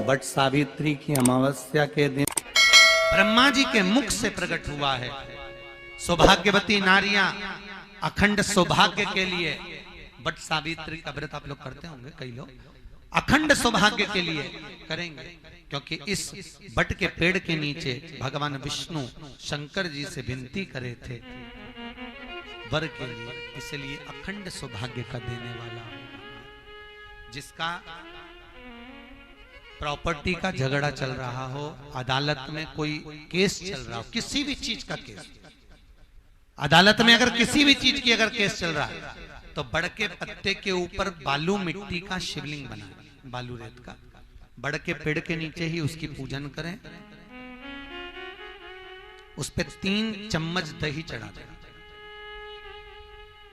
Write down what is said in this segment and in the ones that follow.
But Savitri की अमावस्या के दिन ब्रह्मा जी के मुख से प्रकट हुआ है। सौभाग्यवती नारियां अखंड सौभाग्य के लिए बट सावित्री का व्रत आप लोग करते होंगे, कई लोग अखंड सौभाग्य के लिए करेंगे, क्योंकि इस बट के पेड़ के नीचे भगवान विष्णु शंकर जी से विनती करे थे वर के लिए, इसलिए अखंड सौभाग्य का देने वाला जिसका प्रॉपर्टी का झगड़ा चल रहा हो, अदालत में कोई केस चल रहा हो, किसी भी चीज का केस, अदालत में अगर किसी भी चीज की अगर केस चल रहा है तो बड़ के पत्ते के ऊपर बालू मिट्टी का शिवलिंग बना, बालू रेत का, बड़ के पेड़ के नीचे ही उसकी पूजन करें, उस पे 3 चम्मच दही चढ़ा दें,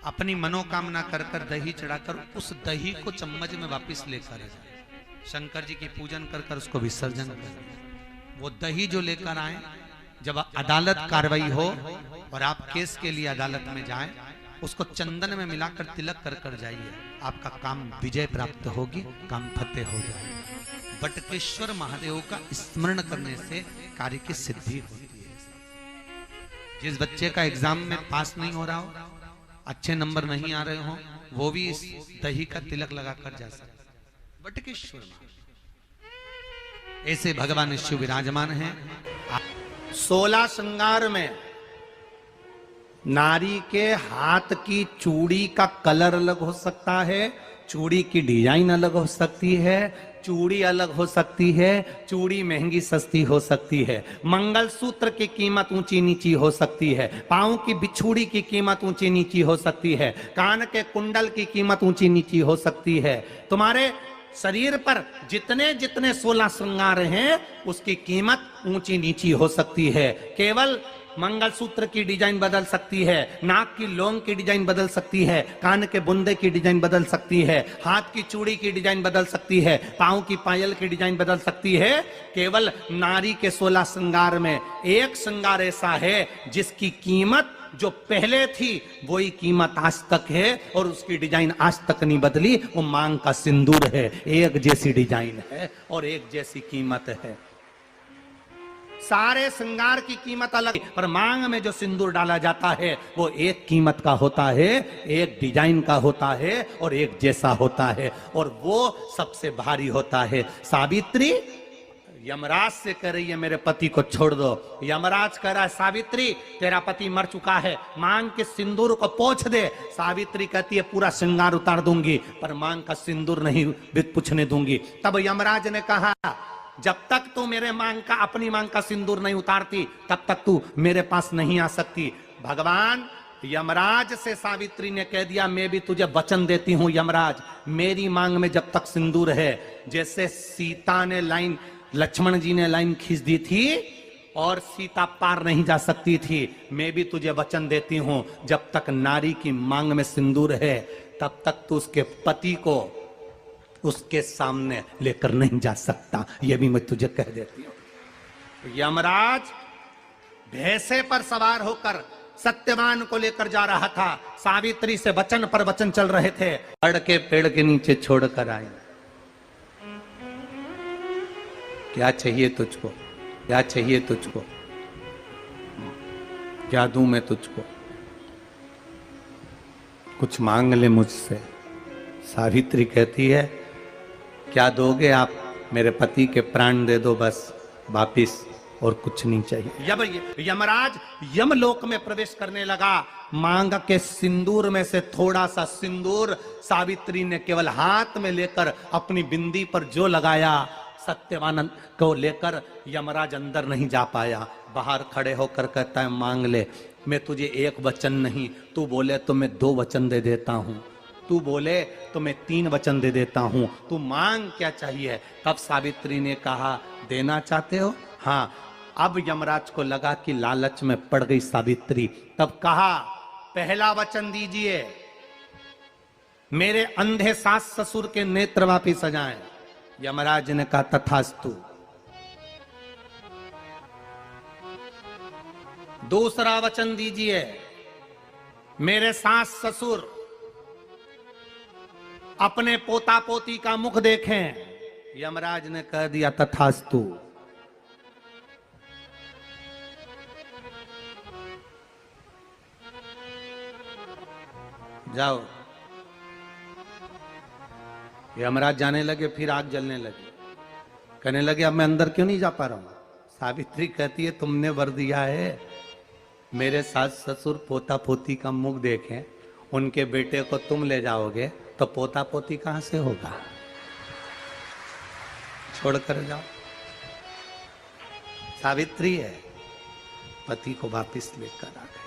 अपनी मनोकामना कर कर दही चढ़ाकर उस दही को चम्मच में वापस लेकर जाए, शंकर जी की पूजन कर कर उसको विसर्जन करें। वो दही जो लेकर आए, जब अदालत कार्रवाई हो और आप केस के लिए अदालत में जाएं, उसको चंदन में मिलाकर तिलक कर कर जाइए, आपका काम विजय प्राप्त होगी, काम फतेह हो जाएगा। बटकेश्वर महादेव का स्मरण करने से कार्य की सिद्धि होती है। जिस बच्चे का एग्जाम में पास नहीं हो रहा हो, अच्छे नंबर नहीं आ रहे हो, वो भी इस दही का तिलक लगाकर जा सकते। बटकेश्वर ऐसे भगवान शिव विराजमान हैं। 16 श्रृंगार में नारी के हाथ की चूड़ी का कलर अलग हो सकता है, चूड़ी की डिजाइन अलग हो सकती है, चूड़ी अलग हो सकती है, चूड़ी महंगी सस्ती हो सकती है, मंगलसूत्र की कीमत ऊंची नीची हो सकती है, पांव की बिछुड़ी की कीमत ऊंची नीची हो सकती है, कान के कुंडल की कीमत ऊंची नीची हो सकती है। तुम्हारे शरीर पर जितने जितने 16 श्रृंगार हैं उसकी कीमत ऊंची नीची हो सकती है। केवल मंगलसूत्र की डिजाइन बदल सकती है, नाक की लौंग की डिजाइन बदल सकती है, कान के बुंदे की डिजाइन बदल सकती है, हाथ की चूड़ी की डिजाइन बदल सकती है, पांव की पायल की डिजाइन बदल सकती है। केवल नारी के 16 श्रृंगार में एक श्रृंगार ऐसा है जिसकी कीमत जो पहले थी वही कीमत आज तक है और उसकी डिजाइन आज तक नहीं बदली। वो मांग का सिंदूर है, एक जैसी डिजाइन है और एक जैसी कीमत है। सारे श्रृंगार की कीमत अलग, पर मांग में जो सिंदूर डाला जाता है वो एक कीमत का होता है, एक डिजाइन का होता है और एक जैसा होता है, और वो सबसे भारी होता है। सावित्री यमराज से कह रही है मेरे पति को छोड़ दो। यमराज कह रहा है सावित्री तेरा पति मर चुका है, मांग के सिंदूर को पोंछ दे। सावित्री कहती है पूरा श्रृंगार उतार दूंगी पर मांग का सिंदूर नहीं पूछने दूंगी। तब यमराज ने कहा जब तक तू मेरे मांग का अपनी मांग का सिंदूर नहीं उतारती तब तक तू मेरे पास नहीं आ सकती। भगवान यमराज से सावित्री ने कह दिया मैं भी तुझे वचन देती हूं यमराज, मेरी मांग में जब तक सिंदूर है, जैसे सीता ने लाइन, लक्ष्मण जी ने लाइन खींच दी थी और सीता पार नहीं जा सकती थी, मैं भी तुझे वचन देती हूं जब तक नारी की मांग में सिंदूर है तब तक तू उसके पति को उसके सामने लेकर नहीं जा सकता, यह भी मैं तुझे कह देती हूं। यमराज भैंसे पर सवार होकर सत्यवान को लेकर जा रहा था, सावित्री से वचन पर वचन चल रहे थे, बड़ के पेड़ के नीचे छोड़कर आए। क्या चाहिए तुझको, क्या चाहिए तुझको, क्या दूं मैं तुझको, कुछ मांग ले मुझसे। सावित्री कहती है क्या दोगे आप, मेरे पति के प्राण दे दो बस वापिस, और कुछ नहीं चाहिए। जब यमराज यमलोक में प्रवेश करने लगा, मांग के सिंदूर में से थोड़ा सा सिंदूर सावित्री ने केवल हाथ में लेकर अपनी बिंदी पर जो लगाया, सत्यवान को लेकर यमराज अंदर नहीं जा पाया। बाहर खड़े होकर कहता है मांग ले, मैं तुझे एक वचन नहीं, तू बोले तो मैं 2 वचन दे देता हूं, तू बोले तो मैं 3 वचन दे देता हूं, तू मांग क्या चाहिए। तब सावित्री ने कहा देना चाहते हो, हाँ। अब यमराज को लगा कि लालच में पड़ गई सावित्री, तब कहा पहला वचन दीजिए, मेरे अंधे सास ससुर के नेत्र वापिस आ जाएं। यमराज ने कहा तथास्तु। दूसरा वचन दीजिए, मेरे सास ससुर अपने पोता पोती का मुख देखें। यमराज ने कह दिया तथास्तु। जाओ। यमराज जाने लगे, फिर आग जलने लगी। कहने लगे अब मैं अंदर क्यों नहीं जा पा रहा हूं। सावित्री कहती है तुमने वर दिया है, मेरे सास ससुर पोता पोती का मुख देखें, उनके बेटे को तुम ले जाओगे तो पोता पोती कहां से होगा, छोड़कर जाओ। सावित्री है, पति को वापिस लेकर आ गए।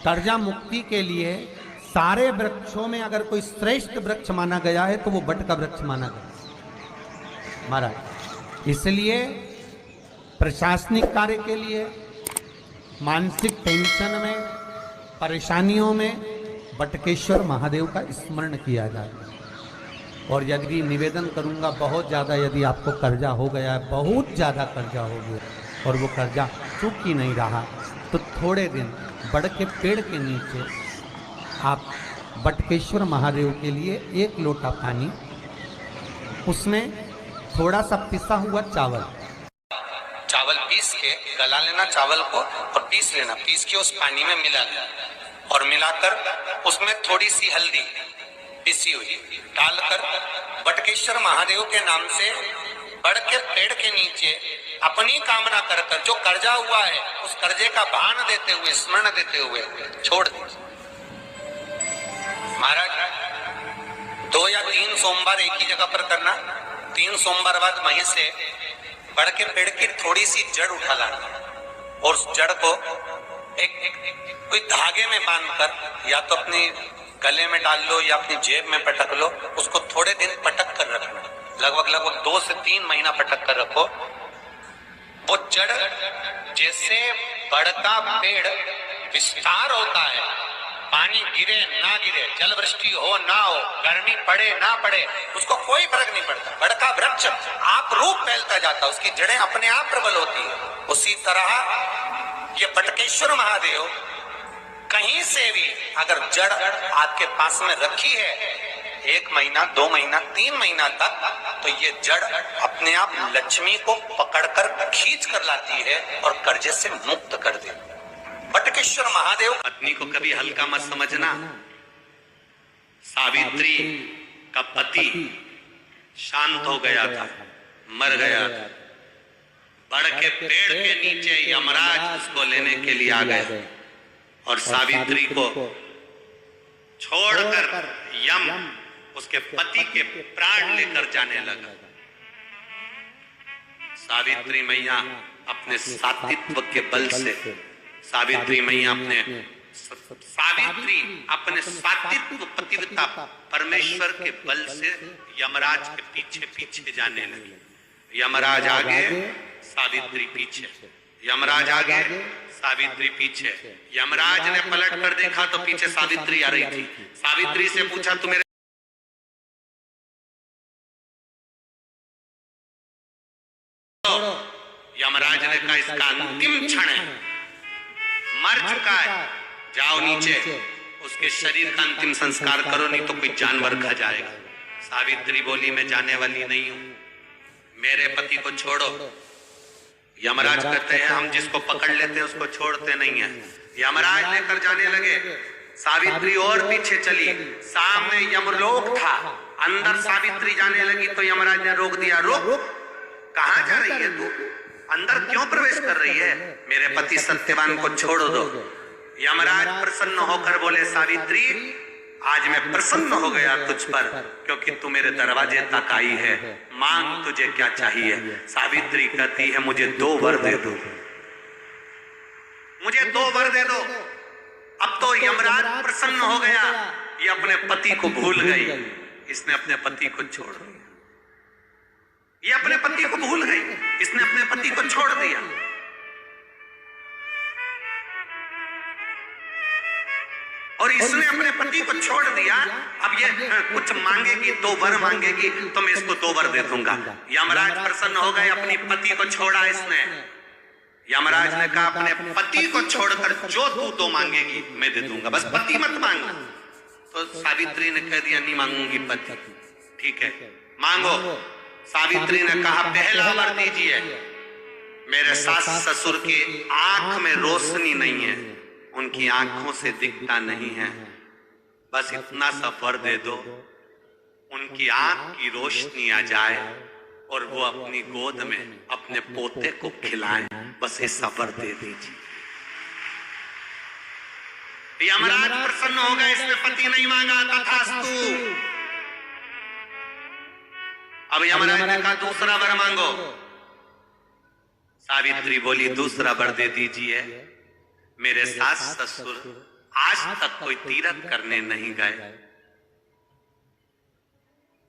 कर्जा मुक्ति के लिए सारे वृक्षों में अगर कोई श्रेष्ठ वृक्ष माना गया है तो वो बट का वृक्ष माना गया महाराज। इसलिए प्रशासनिक कार्य के लिए, मानसिक टेंशन में, परेशानियों में बटकेश्वर महादेव का स्मरण किया जाता है। और यदि निवेदन करूंगा बहुत ज़्यादा, यदि आपको कर्जा हो गया है, बहुत ज़्यादा कर्जा हो गया और वो कर्जा चूक ही नहीं रहा, तो थोड़े दिन बड़ के पेड़ के नीचे आप बटकेश्वर महादेव के लिए 1 लोटा पानी, उसमें थोड़ा सा पिसा हुआ चावल पीस के गला लेना चावल को और पीस लेना, पीस के उस पानी में मिला लेना और मिलाकर उसमें थोड़ी सी हल्दी पिसी हुई डालकर बटकेश्वर महादेव के नाम से बड़ के पेड़ के नीचे अपनी कामना कर कर जो कर्जा हुआ है उस कर्जे का भान देते हुए, स्मरण देते हुए छोड़ दीजिए। महाराज 2 या 3 सोमवार एक ही जगह पर करना, 3 सोमवार बाद वहीं से बड़ के पेड़ की थोड़ी सी जड़ उठा लाना और उस जड़ को एक कोई धागे में बांधकर या तो अपनी गले में डाल लो या अपनी जेब में पटक लो, उसको थोड़े दिन पटक कर रखना, लगभग 2 से 3 महीना पटक कर रखो। वो जड़ जैसे बढ़ता पेड़ विस्तार होता है, पानी गिरे ना गिरे, जल वृष्टि हो ना हो, गर्मी पड़े ना पड़े, उसको कोई फर्क नहीं पड़ता। बड़का वृक्ष आप रूप फैलता जाता, उसकी जड़ें अपने आप प्रबल होती है। उसी तरह ये बटकेश्वर महादेव कहीं से भी अगर जड़ आपके पास में रखी है 1 महीना, 2 महीना, 3 महीना तक, तो ये जड़ अपने आप लक्ष्मी को पकड़कर खींच कर लाती है और कर्जे से मुक्त कर देती है। बटकेश्वर महादेव। पत्नी को कभी हल्का मत समझना। सावित्री का पति शांत हो गया था, मर गया था। बड़ के पेड़ के नीचे यमराज उसको लेने के लिए आ गए और सावित्री को छोड़कर यम उसके पति के प्राण लेकर जाने लगा। सावित्री मैया अपने सात्वित्व के बल से, सावित्री अपने सात्वित्व पतिव्रता परमेश्वर के बल से यमराज के पीछे पीछे जाने लगी। यमराज आगे, सावित्री पीछे, यमराज आगे, सावित्री पीछे। यमराज ने पलट कर देखा तो पीछे सावित्री आ रही थी। सावित्री से पूछा तू मेरे यमराज ने कहा इसका अंतिम क्षण है, मर चुका है, जाओ नीचे उसके शरीर का अंतिम संस्कार करो, नहीं तो कोई जानवर खा जाएगा। सावित्री बोली मैं जाने वाली नहीं हूं, मेरे पति को छोड़ो। यमराज कहते हैं हम जिसको पकड़ लेते हैं उसको छोड़ते नहीं है। यमराज लेकर जाने लगे, सावित्री और पीछे चली। सामने यमलोक था, अंदर सावित्री जाने लगी तो यमराज ने रोक दिया। रोक, कहां जा रही है तू, अंदर क्यों प्रवेश कर रही है, मेरे पति सत्यवान को छोड़ दो। यमराज प्रसन्न होकर बोले सावित्री आज मैं प्रसन्न हो गया तुझ पर, क्योंकि तू मेरे दरवाजे तक आई है, मांग तुझे क्या चाहिए। सावित्री कहती है मुझे 2 वर दे दो, मुझे 2 वर दे दो। अब तो यमराज प्रसन्न हो गया, ये अपने पति को भूल गई, इसने अपने पति को छोड़ दिया। ये अपने पति को भूल गई, इसने अपने पति को छोड़ दिया। और इसने अपने पति को छोड़ दिया। अब ये कुछ मांगेगी, 2 वर मांगेगी तो मैं इसको 2 वर दे दूंगा। यमराज प्रसन्न हो गए, अपनी पति को छोड़ा इसने। यमराज ने कहा अपने पति को छोड़कर जो तू 2 मांगेगी मैं दे दूंगा, बस पति मत मांग। तो सावित्री ने कह दिया नहीं मांगूंगी पति। ठीक है, मांगो। सावित्री ने कहा पहला वर दीजिए। मेरे सास ससुर की आंख में रोशनी नहीं है, उनकी आंखों से दिखता नहीं है, बस इतना सा वर दे दो, उनकी आंख की रोशनी आ जाए और वो अपनी गोद में अपने पोते को खिलाएं, बस ऐसा वर दे दीजिए। यमराज प्रसन्न हो गए, इसने पति नहीं मांगा, तथास्तु। अब यमराज ने कहा दूसरा वर मांगो। सावित्री बोली दूसरा वर दे दीजिए। मेरे सास ससुर आज तक कोई तीर्थ करने नहीं गए,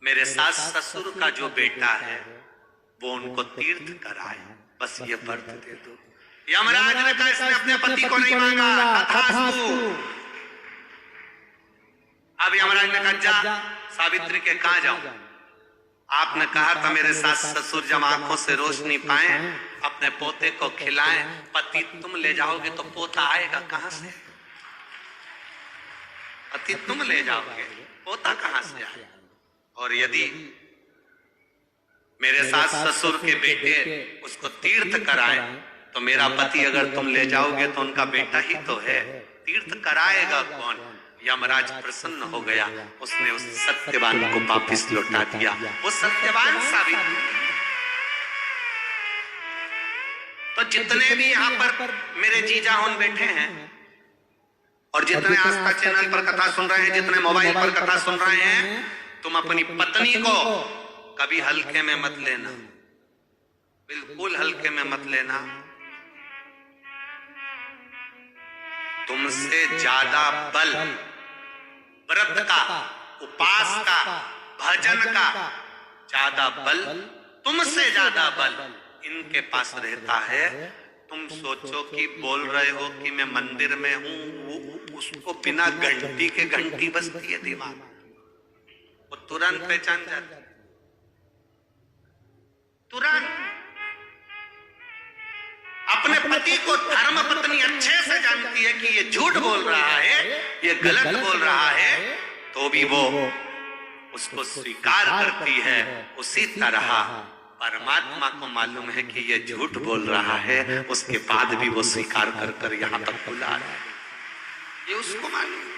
मेरे सास ससुर का जो बेटा है वो उनको तीर्थ कराए, बस ये व्रत दे दो। यमराज ने कहा इसने अपने पति को नहीं मांगा, तथास्तु। अब यमराज ने कहा जा सावित्री के कहां जाऊं? आपने कहा था मेरे सास ससुर जब आंखों से रोशनी पाए अपने पोते को खिलाएं, पति तुम ले जाओगे तो पोता आएगा कहां से? पति तुम ले जाओगे, पोता कहां से आएगा? और यदि मेरे सास ससुर के बेटे उसको तीर्थ कराएं तो मेरा पति अगर तुम ले जाओगे तो उनका बेटा ही तो है, तीर्थ कराएगा कौन? यमराज प्रसन्न हो गया, उसने उस सत्यवान को वापिस लौटा दिया। वो सत्यवान सावित्री। तो जितने भी यहाँ पर मेरे जीजा उन बैठे हैं और जितने आस्था चैनल पर कथा सुन रहे हैं, जितने मोबाइल पर कथा सुन रहे हैं, तुम अपनी पत्नी को कभी हल्के में मत लेना, बिल्कुल हल्के में मत लेना। तुमसे ज्यादा बल व्रत का, उपास का, भजन का ज्यादा बल, तुमसे ज्यादा बल इनके पास रहता है। तुम सोचो कि बोल रहे हो कि मैं मंदिर में हूं, उसको बिना घंटी के घंटी बजती है दिमाग, वो तुरंत पहचान जाता, तुरंत। अपने पति को धर्म पत्नी अच्छे से जानती है कि ये झूठ बोल रहा है, ये गलत बोल रहा है, तो भी वो उसको स्वीकार करती है। उसी तरह परमात्मा को मालूम है कि ये झूठ बोल रहा है, उसके बाद भी वो स्वीकार कर यहाँ तक बुला रहा है, ये उसको मालूम है।